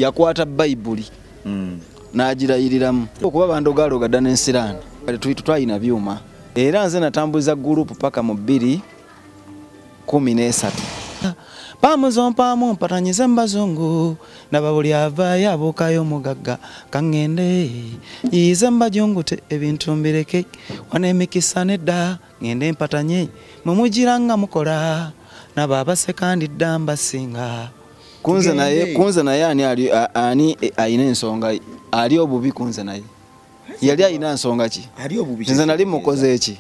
yakwata Bayibuli n'agirayiriramu okuba bandogaalo gadda n'ensiraani tuyitu twalina byuma era nze natambuza gurupu paka mu 2013 pamuzompamu mpatanyize mbazungu naba buli avaayo abuukayo omugagga kaŋŋende yize mbajungute ebintu mbireke wanemikisa nedda ŋŋende mpatanye mwemugira nga mukola naba abasekandidda mbasinga kunze naye ani ayina ensonga ali obubi kunze naye yali ayina nsonga ki nze nali mukoze eki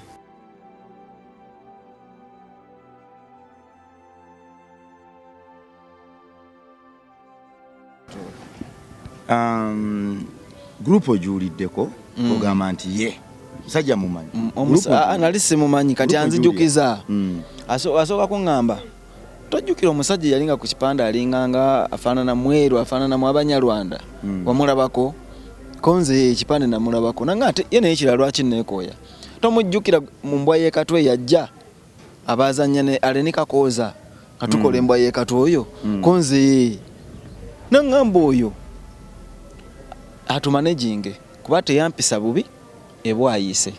group ojuliddeko ogamba nti ye musajja mumanyi nali simumanyi kati anzijukiza asooka kuŋŋamba tojjukira omusajja yalinga ku kipande alinganga afaanana mweru afaanana mu Abanyarwanda wamulabako konze ekipande namulabako nanga ate ye naye ekirala lwaki neekooya tomujjukira mu mbwa y'ekatwe yajja abazanya ne alenika kooza katukola embwa y'ekatwe oyo konze nangamba oyo atumanejinge kuba teyampisa bubi ebwayise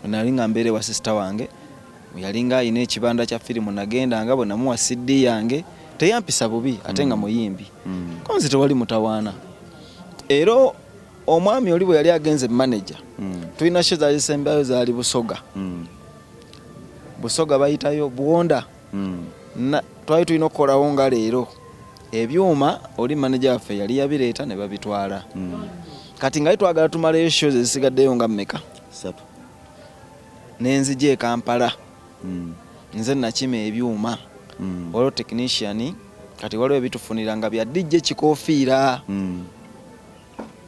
nalinga mbeere wa sister wange yalinga ayina ekibanda kya firimu nagenda nga bwe namuwa CD yange teyampisa bubi ate nga muyimbi konzi tewali mutawaana era omwami oli bwe yali agenze manager tulina show zaali sembayo zaali busoga bayitayo buwonda twali tulina okukolawo nga leero ebyuma oli manager waffe yali yabireeta ne babitwala kati nga twagala tumaleyo show zisigaddeyo nga mmeka nenzija e Kampala nze nakima ebyuma waliwo technician kati waliwo ebitufunira nga bya DJ Kikofiira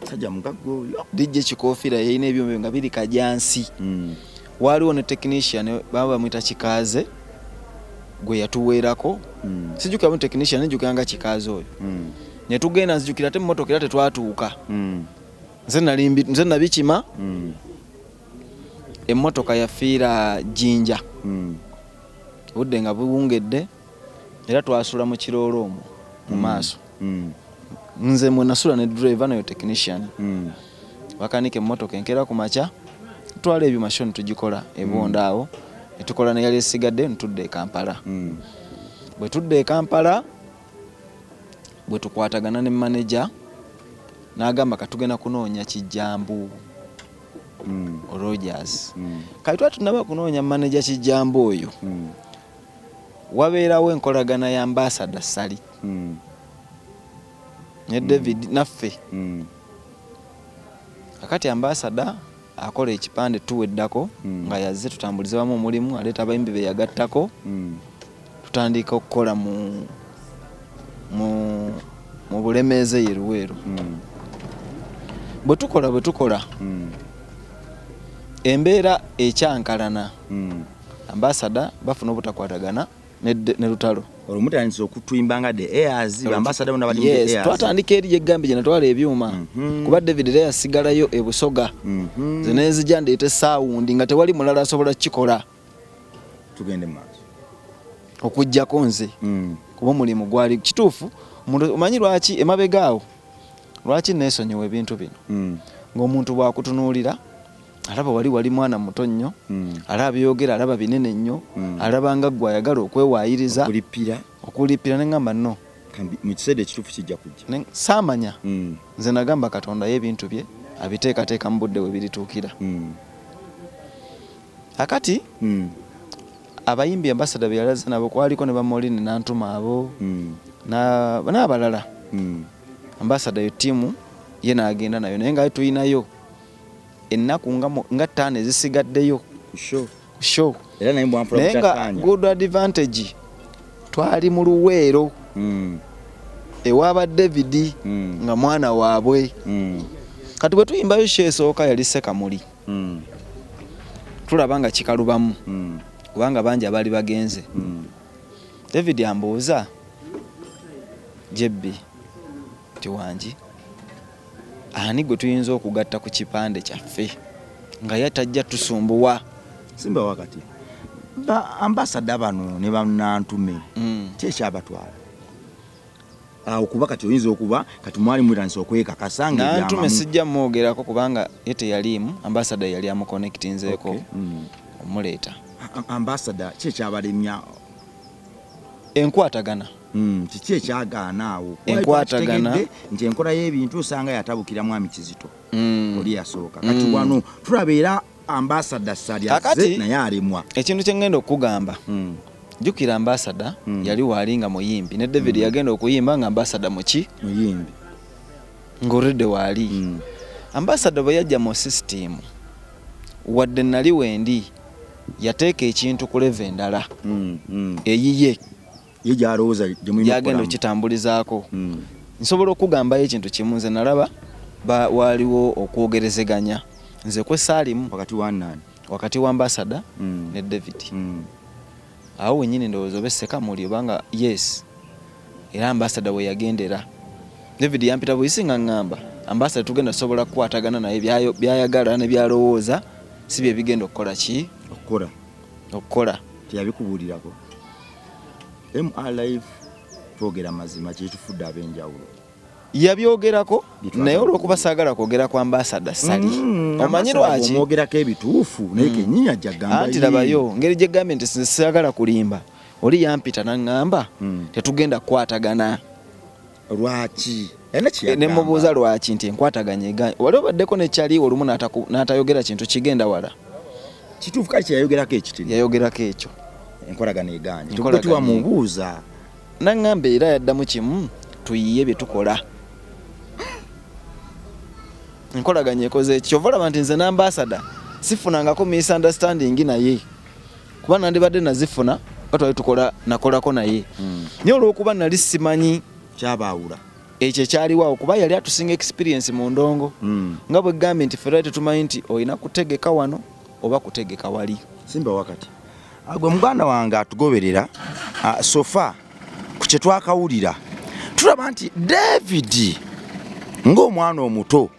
sajja mugaggo oyo DJ Kikofiira yalina ebyuma nga biri kajansi waliwo ne technician baba bamwita Kikaze gwe yatuweerako sijjukira mu technician njukira nga Kikaze oyo ne tugenda nzijukira ate mmotoka era tetwatuuka nze nabikima emmotoka yafiira Jinja budde nga buwungedde era twasula mu kiroolo omwo mu maaso nze mwe nasula ne driver nayo technician bakanike emmotoka enkera ku makya twala ebyuma show tugikola ebonda awo netukola ne yali esigadde ntudde e Kampala bwe tudde e Kampala bwe tukwatagana ne manager n'agamba katugenda kunoonya Kijambu Rogers kati twatunaba kunoonya manager Kijambu oyo wabeerawo enkolagana ya ambassador Sali ne David naffe akati ambassador akola ekipande tuweddako nga yazze tutambulize wamu omulimu aleeta abayimbi be yagattako tutandika okukola mu bulemeeze yeruweeru bwe tukola embeera ekyankalana ambassador bafuna obutakwatagana ne lutalo olumutandisa okutwimbanga de airs ambassador bonna bali mu airs twatandika eri yegambe gye natwala ebyuma kuba David era yasigalayo e Busoga zinezija ndeete sound nga tewali mulala asobola kikola tugende maaso okujjako nze kuba omulimu gwali kituufu omanyi lwaki emabegaawo lwaki neesonyiwa ebintu bino ng'omuntu bwakutunuulira alaba wali mwana muto nnyo alaba byogera alaba binene nnyo alaba nga gwe ayagala okwewaayiriza okulipira neŋŋamba nno mu kiseera ekituufu kijja kujja saamanya nze nagamba Katonda y'ebintu bye abiteekateeka mu budde we birituukira akati abayimbi ambassador bye yalaze nabo kwaliko ne bamolini n'antuma abo n'abalala ambassador yo ttiimu ye n'agenda nayo naye nga tuyinayo ennaku nga ttaano ezisigaddeyo show era naye mbwanfula kutakanya good advantage twali mu Luweero ewaaba David nga mwana waabwe kati bwe tuyimbayo show esooka yali Sekamuli tulaba nga kikalubamu kubanga bangi abaali bagenze David ambuuza Jebbi tiwangi ani gwe tuyinza okugatta ku kipande kyaffe nga yatajja tusumbuwa simba wakati ba ambassador bano ne bannantume kyekyabatwala okuba kati oyinza okuba kati mwali mwetandisa okwekakasa nga ntume sijja mwogerako kubanga yete yalimu ambassador yali amuconnectinzeeko omuleeta ambassador kye kyabalemya enkwatagana kiki ekyagaana awo enkwatagana nti enkola y'ebintu osanga yatabukira mwami Kizito oli yasooka kati wano tulabeera ambassador Salyaze naye alemwa ekintu kye ngenda okugamba jukira ambassador yali walinga muyimbi ne David yagenda okuyimba nga ambassador muyimbi ngorede wali ambassador bwe yajja mu system wadde nali wendi yateeka ekintu ku level endala eyiye yajaloza yagenda okitambulizaako nsobola okugambayo ekintu kimu nze nalaba waliwo okwogerezeganya nze kwe saalimu wakati wa ambassador ne David awo wenyini ndowooza obesseka muli obanga yes era ambassador we yagendera David yampita buyisi nga ngamba ambassador tugenda sobola kukwatagana naye byayagala ne byalowooza si bye bigenda okukola teyabikubuulirako MRLive twogera mazima kyetufudde ab'enjawulo yabyogerako naye olwokuba saagala kwogera ku ambassador Sali omanyi lwaki omwogerako ebituufu naye kenyinya ajja gamba anti labayo ngeri gye gambye nti saagala kulimba oli yampita n'angamba tetugenda kukwatagana lwaki ne mubuuza lwaki nti enkwataganya wali obaddeko nekyali olumu n'atayogera kintu kigenda wala kituufu kali kyeyayogerako ekitini yayogerako ekyo enkolagana eganye tukutuwa mubuuza n'angamba era yaddamu kimu tuyiye bye tukola enkolaganya ekoze ekyo olaba nti nze n'ambassador sifunangako misunderstanding naye kuba nandibadde nazifuna batwali nakolako naye naye olw'okuba nali simanyi kyabaawula ekyo ekyaliwo kuba yali atusinga experience mu ndongo nga bwe gambye nti ffe tetumanyi nti olina kutegeka wano oba kutegeka wali simba wakati gwe muganda wange atugoberera sofa ku kye twakawulira tulaba nti David ng'omwana omuto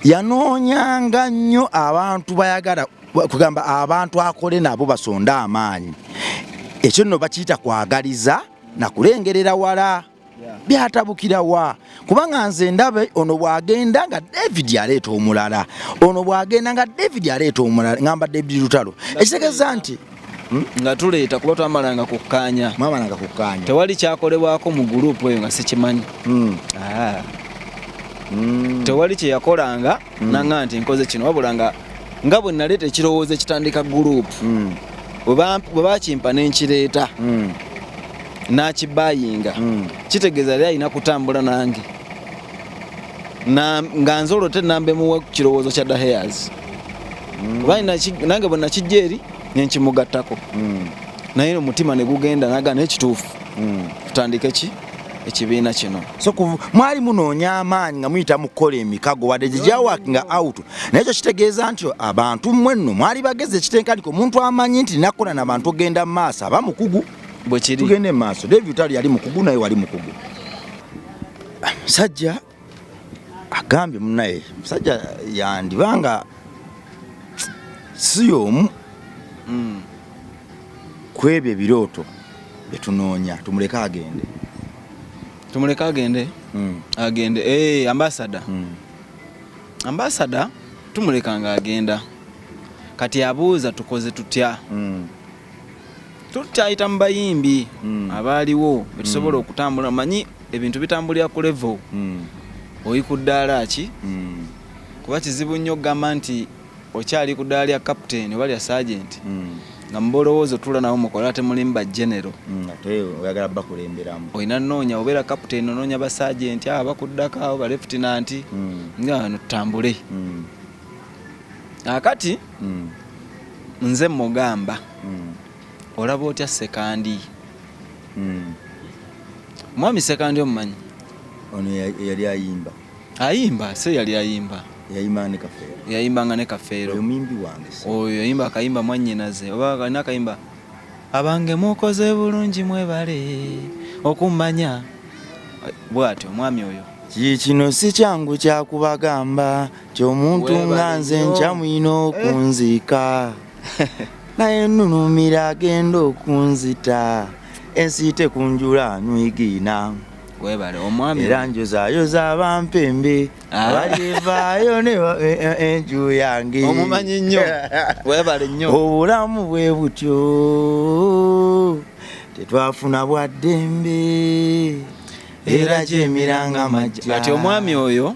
yanoonyanga nnyo abantu bayagala kugamba abantu akole nabo basonda amaanyi ekyo nno bakiyita kwagaliza nakulengerera wala byatabukira wa kubanga nze ndabe ono bwagenda nga David aleeta omulala ono bwagenda nga David aleeta omulala ngamba David Lutalo ekitegeeza nti nga tuleeta kuba twamalanga kukkaanya tewali kyakolebwako mu gurupu eyo nga sikimanyi tewali kye yakolanga nanga nti nkoze kino wabula nga bwe naleeta ekirowoozo ekitandika gurupu bwe bakimpa n'enkireeta n'akibayinga kitegeeza yali alina kutambula nange nga nzolote nambemuwe kirowoozo kya Dahairs kuba nange bwe nakijja eri nenkimugattako naye omutima ne gugenda naga n'ekituufu tutandike ekibiina kino so mwali munoonya amaanyi nga muyita mukola emikago wadde gyejawakinga out naye ekyo kitegeeza nti abantu mwenno mwali bageze ekitenkaliko omuntu amanyi nti nakola n'abantu ogenda mu maaso aba mukugu bwe kiri tugende mu maaso David Lutalo yali mukugu naye wali mukugu musajja agambye munnaye musajja yandibanga si y'omu kwebyo ebirooto byetunoonya tumuleke agende agende ambassador tumuleka nga agenda kati abuuza tukoze tutya tutayita mu bayimbi abaaliwo betusobola okutambula manyi ebintu bitambulira ku level oyi ku ddaala ki kuba kizibu nnyo okugamba nti okyali ku ddaala lya captain oba lya sergeant nga mubolowoozo tula nawo mukola ate mulimu ba general oyagala bakulemberamu olina nnoonya obeera captain onoonya ba sergeant abakuddako awo ba lieutenant nga wano tutambule akati nze mugamba olaba otya sekandi mwami sekandi omumanyi ono yali ayimba se yali ayimba yayimbanga ne Kafeero oyo yayimba akayimba mwannyinaze oba kalina akayimba abange mukoze bulungi mwebale okumanya bw'atyo omwami oyo kino si kyangu kyakubagamba ky'omuntu nga nze nkyamwina okunzika naye nnunumira agenda okunzita ensi tekunjula nywigiina webale omwami era njozayoza abampembe abalivaayo ne enju yange omumanyi nnyo webale nnyo obulamu bwe butyo tetwafuna bwaddembe era gyemiranga majja ati omwami oyo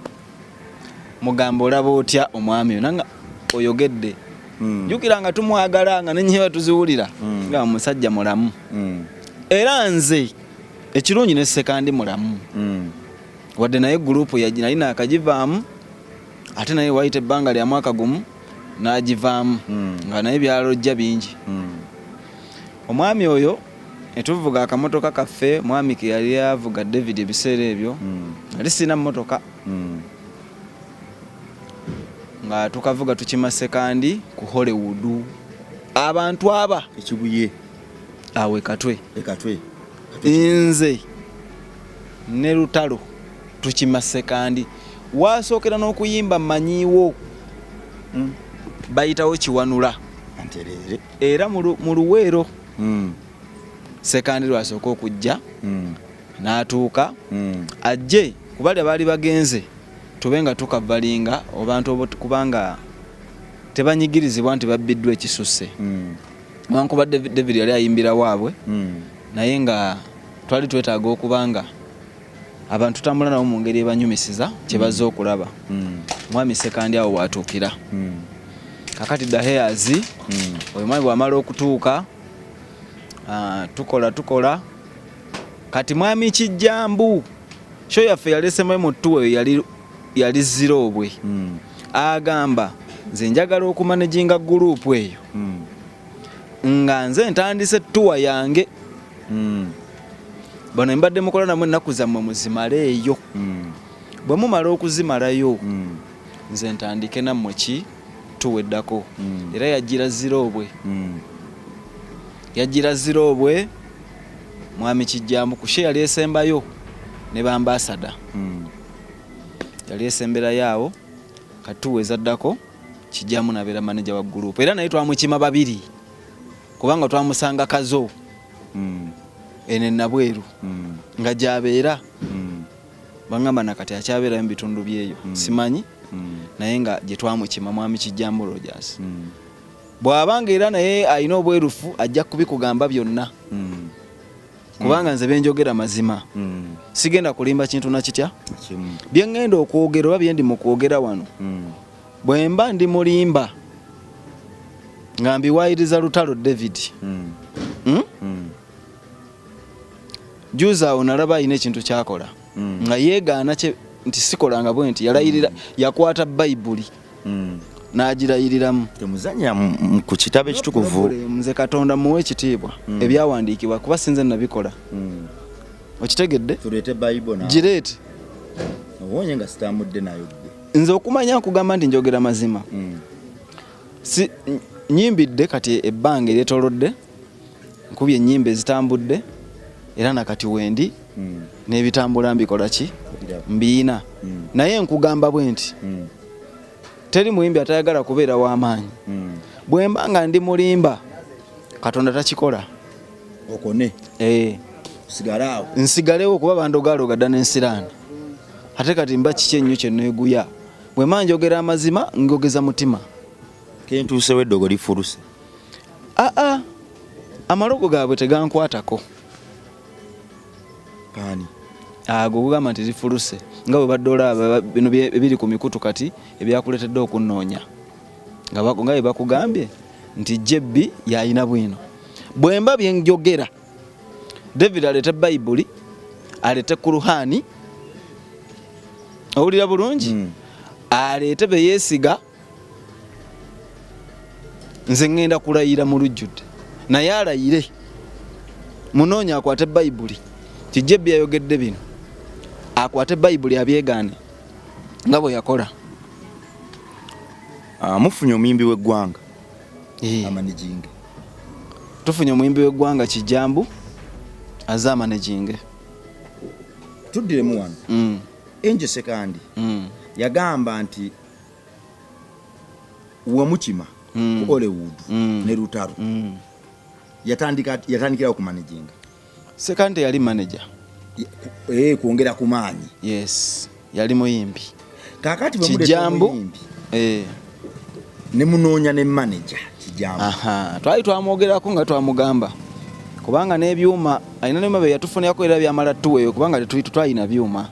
mugamba olaba otya omwami oyo nanga oyogedde jukira nga tumwagala nga nenyewe tuziwulira nga musajja mulamu era nze ekirungi ne sekandi mulamu wadde naye gurupu nali nakagivaamu ate naye wayita ebbanga lya mwaka gumu n'agivaamu nga naye byalojja bingi omwami oyo etuvuga akamotoka kaffe mwami ke yali avuga David ebiseera ebyo ali sina mmotoka nga tukavuga tukima sekandi ku Hollywood abantu aba ekibuye awe katwe nze ne lutalo tukima sekandi wasookera n'okuyimba manyiiwo bayitawo kiwanula era mu luweero sekandi lwasooka okujja n'atuuka ajje kubali baali bagenze tube nga tukavalinga obantu kubanga tebanyigirizibwa nti babbiddwa ekisusse wankuba David yali ayimbira waabwe naye nga twali twetaaga okubanga abantu tambula nabo mu ngeri ebanyumisiza kye bazze okulaba mwami sekandi awo watuukira kakati daheyazi oyo mwami bwamala okutuuka tukola kati mwami Kijambu sho yaffe yalesemayo mu ttuwa yali ziroobwe agamba nze njagala okumanaginga gurupu eyo nga nze ntandise ttuwa yange bano mbadde mukola namwe ennaku zammwe muzimaleeyo bwe mumala okuzimalayo nze ntandike nammwe ki tuweddako era yagira ziroobwe mwami Kijambu kushe yali esembayo ne bambasada yali esemberayo awo katuweza ddako Kijambu nabeera manager wa group era naye twamukima babiri kubanga twamusanga kazo ene nabweru nga jabeera bangamba nakati akyabeera mu bitundu byeyo simanyi naye nga gye twamukima mwami Kijambu Rogers bw'abanga era naye alina obwerufu ajja kubikugamba byonna kubanga nze benjogera mazima sigenda kulimba kintu nakitya bye ngenda okwogera oba bye ndi mu kwogera wano bwe mba ndi mulimba nga mbiwaayiriza lutalo David juuza awo nalaba alina ekintu kyakola nga yeegaana nti sikolanga bwe nti yalayirira yakwata Bayibuli n'agirayiriramu temuzanya ku kitabo ekitukuvu nze Katonda muwe ekitiibwa ebyawandiikibwa kuba sinze nabikola okitegedde tuleete Bayibuli na gireete obonye nga sitamudde nayo nze okumanya nkugamba nti njogera mazima si nyimbidde kati ebbanga eryetoolodde nkubye ennyimba ezitambudde era nakati wendi n'ebitambula mbikola ki mbiina naye nkugamba bwe nti teri muyimbi atayagala kubeera w'amaanyi bwe mba nga ndi mulimba Katonda takikola okone sigalawo nsigalewo kuba bandogaloga dda n'ensiraani ate kati mba kiki ennyo kye neeguya bwe mba njogera amazima ngogeza mutima kentuusewo eddogo lifuluse amalogo gaabwe tegankwatako pani ago kugamba nti lifuluse nga bwe badde olaba bino ebiri ku mikutu kati ebyakuleetedde okunnoonya nga bwe bakugambye nti jebbi yalina bwino bwe mba bye njogera David aleete Bayibuli aleete Kuruhani owulira bulungi aleete be yeesiga nze ngenda kulayira mu lujjudde naye alayire munoonya akwate Bayibuli kijebbi yayogedde bino akwate Bayibuli abyegaane nga bwe yakola mufunye omuyimbi w'eggwanga amaniginge tufunye omuyimbi w'eggwanga Kijambu aze amaniginge tuddiremu wano Enje Sekandi yagamba nti wamukima ku Hollywood ne lutalo yatandikira ku managinga Sekandi yali manager kuongera ku maanyi. Yes, yali muyimbi. Kakati bwe Kijambo muyimbi ne munoonya ne manager Kijambo. Twali twamwogerako nga twamugamba kubanga n'ebyuma alina n'ebyuma bye yatufunirako era byamala tuweeyo kubanga twalina byuma.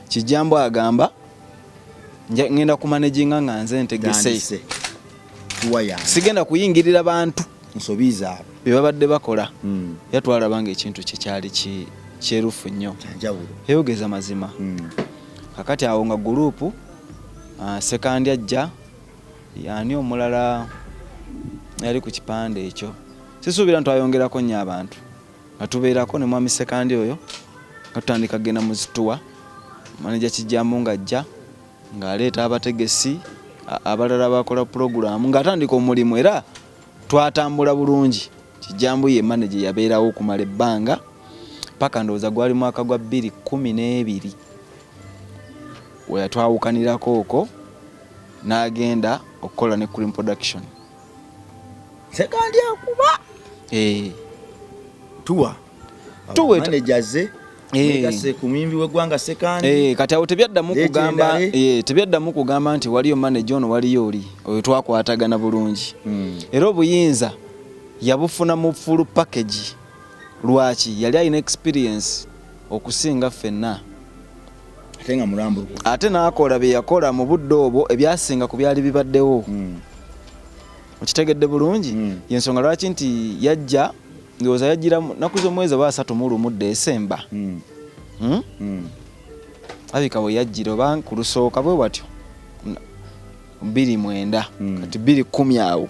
Kijambo agamba ngenda ku managinga nga nze ntegese. Sigenda kuyingirira bantu nsobiza abo bye babadde bakola. Yatwalaba nga ekintu kye kyali kyerufu nnyo. Yayogeza mazima. Kakati awo nga gurupu sekandi ajja yani omulala yali ku kipande ekyo. Sisuubira ntwayongerako nnyo abantu nga tubeerako ne mwami sekandi oyo nga tutandika genda mu zituwa. Manager Kijambo ng'ajja ng'aleeta abategesi abalala bakola puroguramu ng'atandika omulimu era twatambula bulungi. Kijambo ye manager yabeerawo okumala ebbanga paka ndowooza gwali mwaka gwa 2012 we yatwawukanirako okwo n'agenda okukola ne Cream Production. Sekandi akuba tuwa managers Megase ku muyimbi w'eggwanga sekandi. Kati awo tebyaddamu kugamba nti waliyo manager ono waliyo oli oyo twakwatagana bulungi. Era obuyinza yabufuna mu full package. Lwaki yali alina experience okusinga ffenna ate nga mulambo ate n'akola bye yakola mu budde obwo ebyasinga ku byali bibaddewo. Okitegedde bulungi yensonga lwaki nti yajja ndowooza yajjira naku z'omwezi wa 31 Desemba. Abika we yajjira oba ku lusooka bwe watyo 29 kati 2010 awo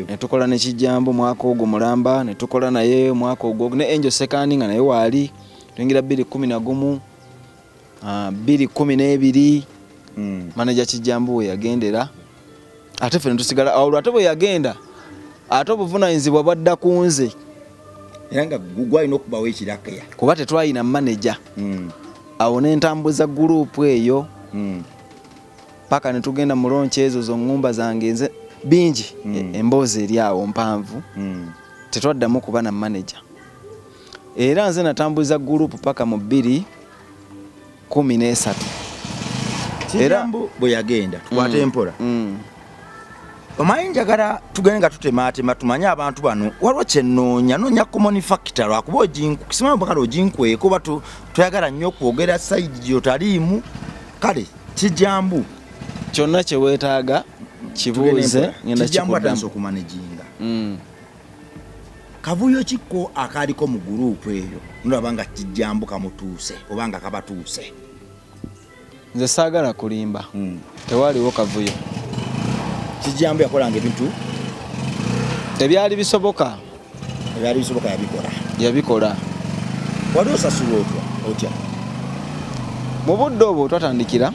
ne tukola ne Kijambo mwaka ogwo mulamba ne tukola naye mwaka ogwo ne Angel Sekandi nga naye waali tuyingira 2011 2012 manager Kijambo we yagendera ate ffe ne tusigala awo ate bwe yagenda ate obuvunaanyizibwa bwadda ku nze era nga gwalina okubawo ekiraka kuba tetwalina manager. Awo n'entambuza gurupu eyo paka ne tugenda mu lonchi ezo zongumba zange nze bingi emboozi eri awo mpanvu tetwaddamu kuba na manager. Era nze natambuza gurupu paka mu 2013 Kijambo bwe yagenda tukwate empola. Omanyi njagala tugende nga tutemaatema tumanye abantu bano waliwo noonya common factor lwakuba oginkusimamu bakala oginkweko oba toyagala nnyo okwogera side gyotaliimu. Kale Kijambo kyonna kye weetaaga kibuuze ngenda kikuddamu okumanaginga. Kavuyo kikko akaaliko mu gurupu eyo ndaba nga Kijambo kamutuuse oba nga kabatuuse. Nze saagala kulimba tewaliwo kavuyo. Kijambo yakolanga ebintu ebyali bisoboka yabikola. Wali osasula otya mu budde obwo twatandikira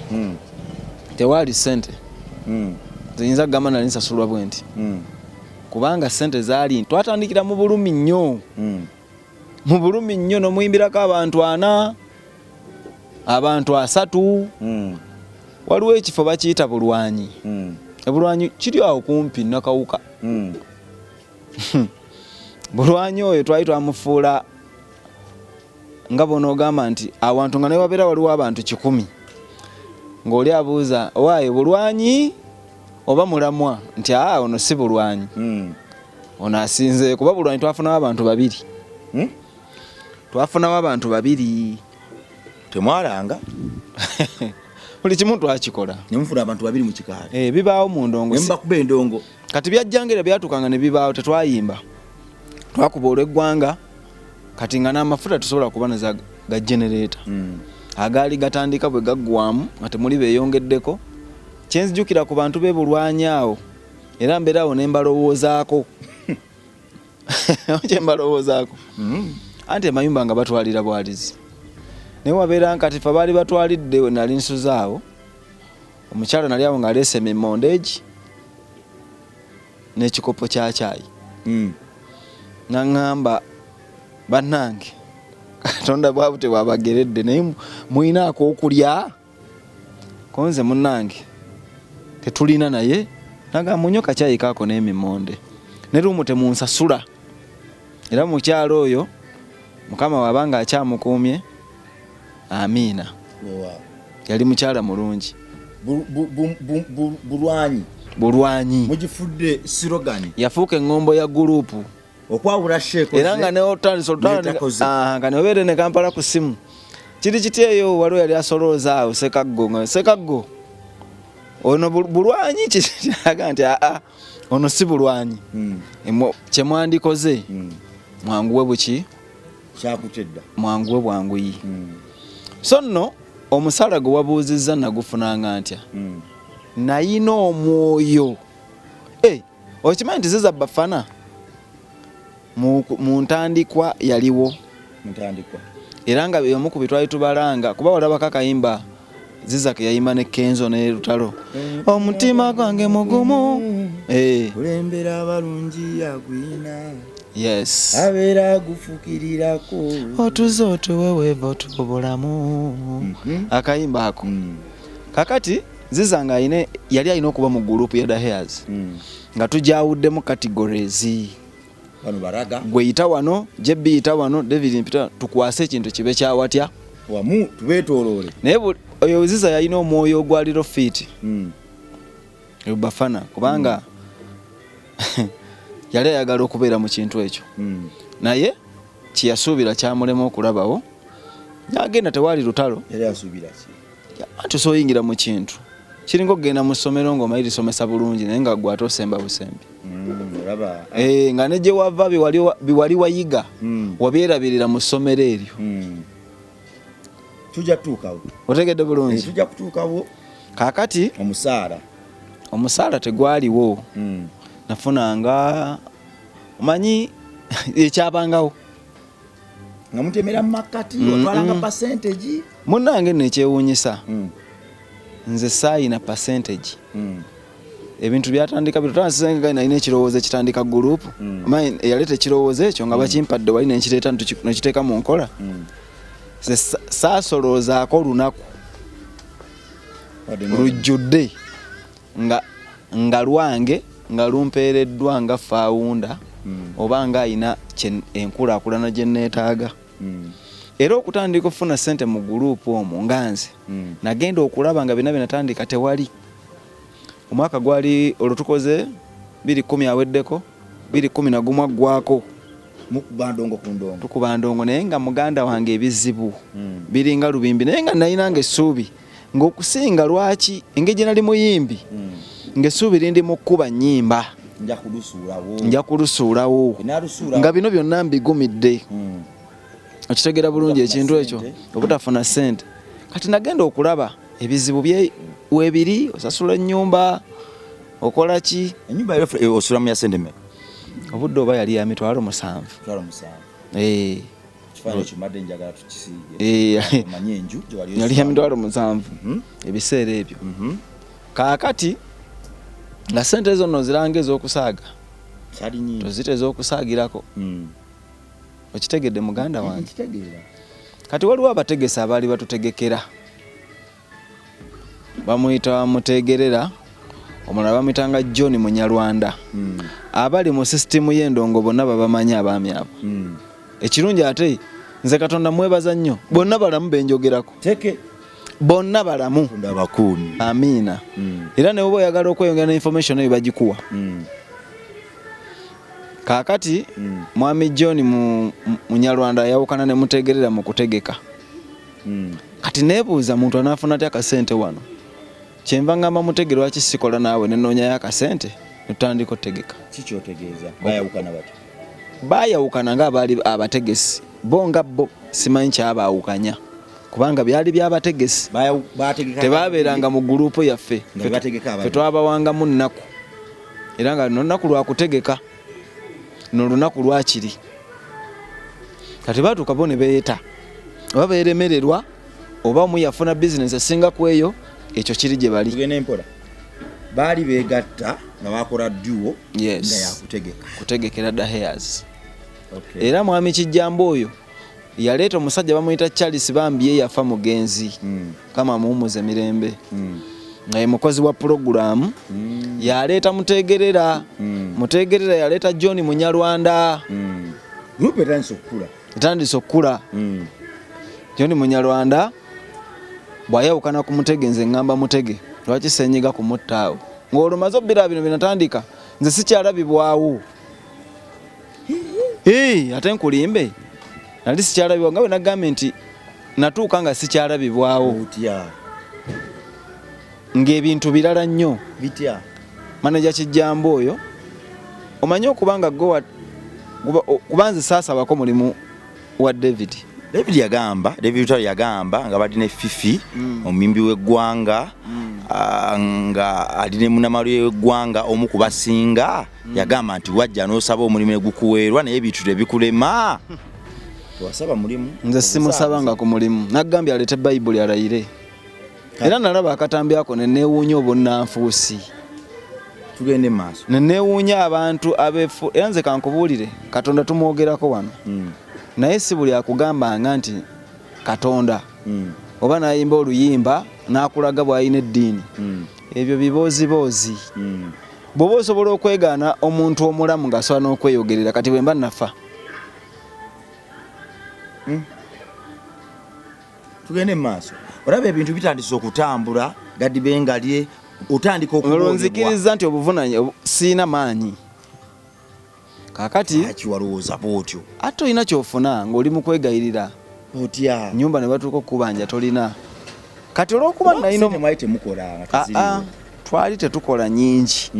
tewaali ssente. Nziyinza kugamba nali nsasulwa bwe nti kubanga ssente zaali twatandikira mu bulumi nnyo n'omuyimbirako abantu 4 abantu 3. Waliwo ekifo bakiyita Bulwanyi. Bulwanyi kiri awo kumpi Nakawuka. Bulwanyi oyo twali twamufuula nga bonoogamba nti awantu nga naye wabeera waliwo abantu 100 ng'oli abuuza owaayo Bulwanyi oba mulamwa nti ono si Bulwanyi. Ono asinze kuba Bulwanyi twafunawo abantu 2. Twafunawo abantu 2 temwalanga buli kimu twakikola nemufuna abantu 2 mu kikaali. Bibaawo mu ndongo mbakuba endongo kati byajjangera byatukanga ne bibaawo tetwayimba twakuba olw'eggwanga kati nga n'amafuta tusobola kuba naza ga generator agaali gatandika bwe gaggwamu nga temuli beeyongeddeko. Kyenzijukira ku bantu b'e Bulwanyi awo era mbeerawo ne mbalowoozaako kyembalowoozaako anti amayumba nga batwalira bwalizi naye wabeera nkati fe baali batwalidde we nali nsuzaawo omukyala nali awo ng'aleese emimondage n'ekikopo kya caayi. Naŋŋamba bannange Katonda bwabu tebwabageredde naye muyinaako okulya konze munnange tetulina naye naga munyo kacaayi kaako n'emimonde ne lumu temunsasula. Era mukyalo oyo mukama wabanga akyamukuumye amiina. Yali mukyala mulungi. Bulwanyi mugifudde slogan yafuuka eŋŋombo ya gurupu okwawula sheeko era nga nga neobeere ne Kampala ku simu kiri kiti eyo waliwo yali asolooza awo Sekaggo ono bulwanyi kiraga nti ono si bulwanyi. Kyemwandikoze mwanguwe buki kyakutedda mwanguwe bwanguyi. So nno omusala gwe wabuuzizza nagufunanga ntya nayina omwoyo okimanyi nti ziza Bafana mu ntandikwa yaliwo era nga byomu ku bitwali tubalanga kuba walabako akayimba ziza ke yayimba ne Kenzo ne Lutalo omutima gwange mugumu kulembera abalungi yagwina yes abeera gufukirirako otuze otuweweeva otubulamu akayimba ako kakati ziza nga yali alina okuba mu gurupu ya The Hairs nga tujawuddemu categories bano baraga gwe yita wano JB yita wano David Mpita tukwase ekintu kibe kyawatya wamu tubetolole naye oyo ziza yalina omwoyo ogwaliro fit Bafana kubanga yali ayagala okubeera mu kintu ekyo naye kiyasuubira kyamulema okulabawo n'agenda tewali lutalo yali asuubira anti soyingira mu kintu kiringa okugenda mu ssomero ng'omanyi lisomesa bulungi naye nga gwe ate osemba busembi nga ne gye wava biwali wayiga wabyerabirira mu ssomero eryo tujja kutuukawo otegedde bulungi tujja kutuukawo kaakati omusaala tegwaliwo nafunanga omanyi ekyabangawo nga mutemera mu makati otwalanga percentage munnange nno ekyewuunyisa nze saayina percentage ebintu byatandika bitandika nalina ekirowoozo ekitandika gurupu omanyi eyaleeta ekirowoozo ekyo nga bakimpadde wali nekireeta nekiteeka mu nkola saasoloozaako lunaku lujjudde nga lwange nga lumpeereddwa nga faawunda oba nga ayina enkulaakulana gye neetaaga era okutandika okufuna ssente mu gurupu omwo nga nze nagenda okulaba nga byonna binatandika tewali omwaka gwali olutukoze 2010 aweddeko 2011 aggwako tukuba ndongo naye nga muganda wange ebizibu biringa lubimbi naye nga nayinanga essuubi ng'okusinga lwaki engeri gye nali muyimbi ng'essuubi lindi mu kkuba nnyimba nja kulusuulawo nga bino byonna mbigumidde okitegeera bulungi ekintu ekyo obutafuna ssente kati nagenda okulaba ebizibu weebiri osasula ennyumba okola ki ennyumba osulamu ya ssente mmeka obudde oba yali ya mitwalo 7 yali ya mitwalo 7 ebiseera ebyo kaakati nga ssente ezo nno ziranga ez'okusaaga tozite ez'okusaagirako okitegedde muganda wange kati waliwo abategesi abaali batutegekera bamuyita mutegerera omulala bamuyitanga John Munyalwanda abali mu sisitimu y'endongo bonna babamanyi abaami abo ekirungi ate nze Katonda mwebaza nnyo bonna balamu benjogerako bonna balamu amiina era ne bwoba oyagala okweyongera ne information eyo bagikuwa kaakati mwami John Munyalwanda yawukana ne mutegerera mu kutegeka kati neebuuza muntu anaafuna atya akasente wano kyenva ngamba mutegere lwaki sikola naawe nenoonyayo akasente netutandika otegeka kikyotegeeza baayawukana nga abaali abategesi bo nga bo simanyi kyabaawukanya kubanga byali byabategesi tebaabeeranga mu gurupu yaffe fe twabawangamu nnaku era nga luno lunaku lwakutegeka nolunaku lwakiri kati baatuuka bo ne beeta oba beeremererwa oba omu yafuna bizinesi esinga ku eyo ekyo kiri gye bali tugende empola baali beegatta nga bakola duo nga yakutegeka kutegekera The Hairs era mwami Kijjamba oyo yaleeta omusajja bamuyita Charles Bambye yafa mugenzi kama muwumuze mirembe nga ye mukozi wa puroguramu yaleeta mutegerera yaleeta John Munyalwanda grupu etandise okukula etandise okukula. John Munyarwanda bwayawukana ku Mutege nze ngamba Mutege lwaki senyiga ku muttaawo ng'olumaze obbira bino binatandika nze sikyalabibwawo. Ate nkulimbe nali sikyalabibwawo nga bwe nagambye nti natuuka nga sikyalabibwawo ng'ebintu birala nnyo. Bitya Manager Kijjamba oyo omanyi okubanga kubanze saasabako mulimu wa David yagamba nga badine Fifi omumimbi w'eggwanga nga aline munamalu w'eggwanga omu kubasinga yagamba nti wajja n'osaba omulimu ne gukuweerwa naye ebintu tebikulema. Tewasaba mulimu? Nze simusabanga ku mulimu naggambye alete Bayibuli alayire era nalaba akatambi ako neneewuunya obunnanfuusi. Tugende maaso neneewuunya abantu abeefu era nze kankubuulire Katonda tumwogerako wano naye si buli akugambanga nti Katonda oba nayimba oluyimba n'akulaga bw'alina eddiini ebyo biboozi. Bw'oba osobola okwegaana omuntu omulamu ng'asobola n'okweyogerera kati bwe mba nafa. Tugende maaso olaba ebintu bitandise okutambula Gadi Bengalye otandika okuboolebwa. Nzikiriza nti obuvunanya siina maanyi kakati akiwalowooza bw'otyo ate olina kyofuna ng'oli mu kwegayirira otya nyumba ne batuuka okukubanja tolina kati olw'okuba nalina twali tetukola nyingi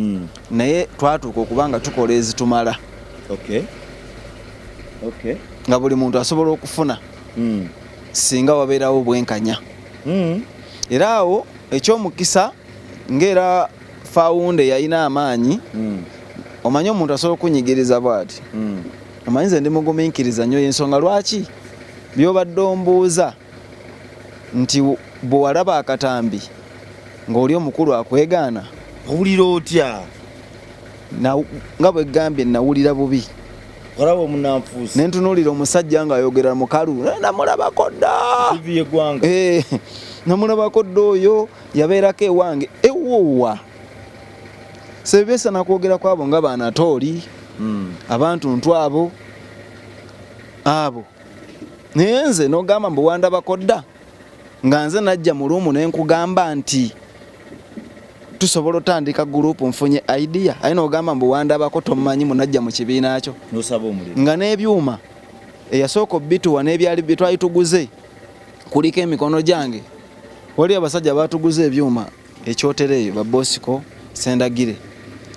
naye twatuuka okuba nga tukola ezitumala nga buli muntu asobola okufuna singa wabeerawo bwenkanya. Era awo ekyomukisa ng'era fawunde yalina amaanyi omanyi omuntu asobola okunyigiriza bw'ati omanyi nze ndi mugumiikiriza nnyo y'ensonga lwaki by'obadde ombuuza nti bwe walaba akatambi ng'oli omukulu akwegaana owulira otya? Nga bwe gambye nawulira bubi olaba omunnanfuusi ne ntunuulira omusajja ng'ayogera mukalu namulabako dda namulabako dda oyo yabeerako ewange ewuwa sebeesa nakwogera kwabo nga Banatooli abantu ntu abo naye nze n'ogamba mbu wandabako dda nga nze najja mu luumu ne nkugamba nti tusobola otandika gurupu nfunye idea aye n'ogamba mbu wandabako tomanyi munajja mu kibiina kyo n'osaba omulimu nga n'ebyuma eyasooka obbituwa n'ebyali bye twali tuguze kuliko emikono gyange wali abasajja batuguze ebyuma ekyotereeyo Babosiko Sendagire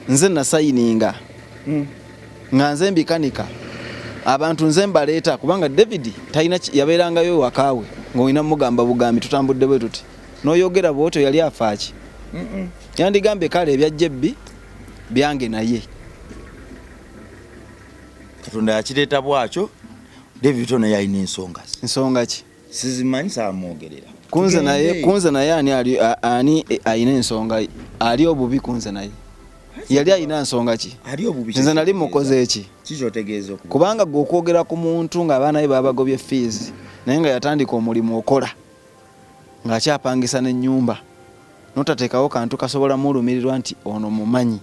nze nasayininga nga nze mbikanika abantu nze mbaleeta kubanga David talina yabeerangayo wakaawe ng'olina mugamba bugambi tutambudde bwe tuti n'oyogera bw'otyo yali afaaki yandigambye kale ebya Jebbi byange naye Katonda yakireeta bwakyo. David ono yalina ensonga ki sizimanyi saamwogerera kunze naye ani alina ensonga ali obubi kunze naye yali alina nsonga ki nze nali mukoze eki kikyotegeeza kubanga gwe okwogera ku muntu ng'abaana be babagobye fees naye nga yatandika omulimu okola ng'akyapangisa n'ennyumba notateekawo kantu kasobola mulumirirwa nti ono mumanyi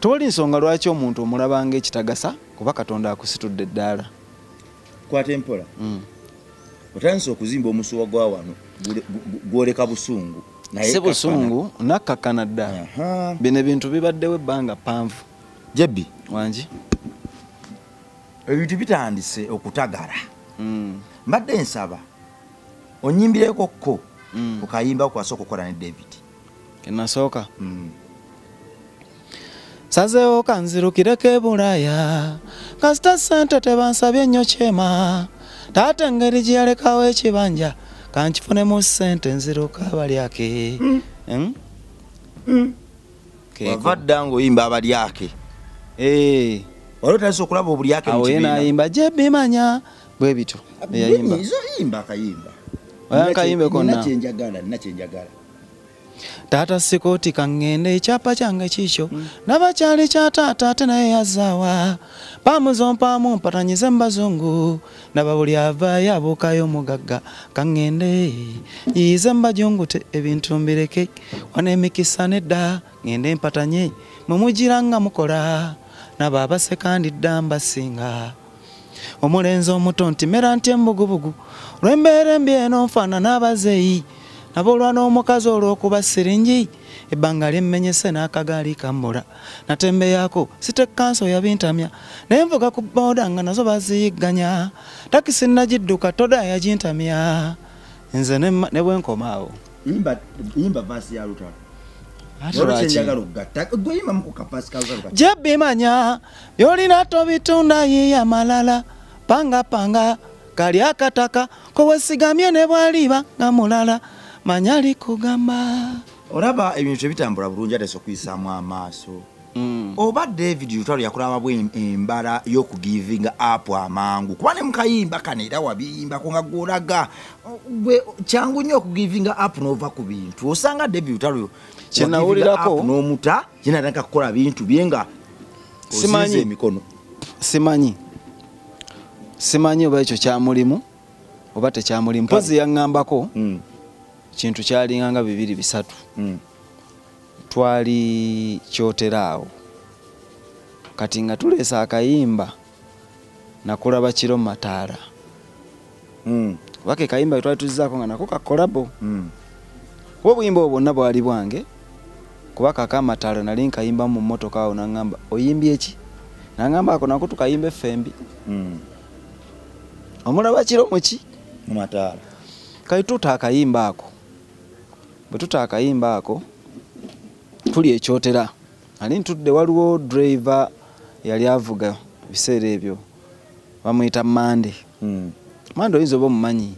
tewali nsonga lwaki omuntu omulabanga ekitagasa kuba Katonda akusitudde eddaala kwata empola otandise okuzimba omusuwa gwa wano gwoleka busungu si busungu nakkakana dda bino ebintu bibaddewo ebbanga ppanvu Jebbi wangi ebintu bitandise okutagala mbadde nsaba onyimbireko ko ku kayimba kwasooka okukola ne David kenasooka sazeewo kanzirukireko e Bulaaya kasita ssente tebansabye nnyo kyema taata engeri gye yalekawo ekibanja kankifunemu ssente nziruka abalyake wava dda ng'oyimba abalyake wali otandise okulaba obulyake awo ye n'ayimba Jebbi manya bwe bityo eyayimba yimba akayimba kayimbe konna nakyenjagala taata sikooti kaŋŋende ekyapa kyange kiikyo nabakyali kya taata ate naye yazaawa pamuzompaamu mpatanyize mbazungu naba buli avaayo abuukayo omugagga kaŋŋende yiyize mbajungute ebintu mbireke wana emikisa nedda ŋŋende mpatanye mwe mugira nga mukola naba abasekandi dda mbasinga omulenzi omuto nti mera ntya embugubugu olw'embeera embi eno nfaanana abazeeyi naboolwa n'omukazi olw'okuba siringi ebbanga lyemmenyese n'akagaali kambula natembeyaako sitekanso yabintamya naye nvuga ku booda nga nazo baziyigganya takisi nagidduka toda yagintamya nze ne bwenkomaawo yimba vaasi ya lutalo jebimanya byolina tobitunda yiya malala panga kali akataka kowesigamye ne bwaliba nga mulala manya likugamba olaba ebintu ebitambula bulungi ate sokuyisaamu amaaso oba David Lutalo yakulaba embala y'okugivinga up amangu kuba ne mukayimba kano era wabiyimbako nga gwolaga kyangu nnyo okugivinga up n'ova ku bintu osanga David Lutalo kyenawulirako n'omuta yenatandika kukola bintu bye nga oziza emikono simanyi oba ekyo kyamulimu oba tekyamulimu mpozi yaŋŋambako kintu kyalinganga 2-3 twali kyoteraawo kati nga tuleesa akayimba nakulaba kiro mu Mataala wake kayimba twali tuzizaako nga nako kakolabo obuyimba obwo bwonna bwali bwange kuba kaka Mataala nali nkayimba mu mmotoka awo naŋŋamba oyimbye ki naŋŋamba ako nako tukayimba effembi omulaba kiro muki mu Mataala kati tuta akayimba ako tuli ekyotera ali ntudde waliwo driver yali avuga biseera ebyo bamuyita Mande Mande oyinza oba omumanyi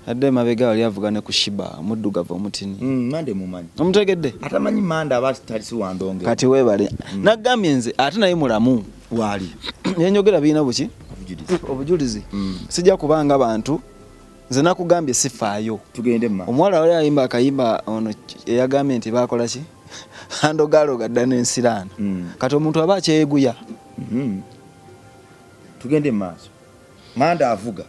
adde mabega wali avuga ne ku Shiba muddugavu omutini Mande mumanyi omutegedde atamanyi Mande aba talisi wandonge kati weebale nagambye nze ate naye mulamu wali yenyogera biina buki obujulizi sijja kubanga bantu nze nakugambye sifaayo tugende mma omuwala wali ayimba akayimba ono eyagambye nti bakola ki andogaloga dda n'ensiraano kati omuntu aba akyeguya tugende maaso Mande avuga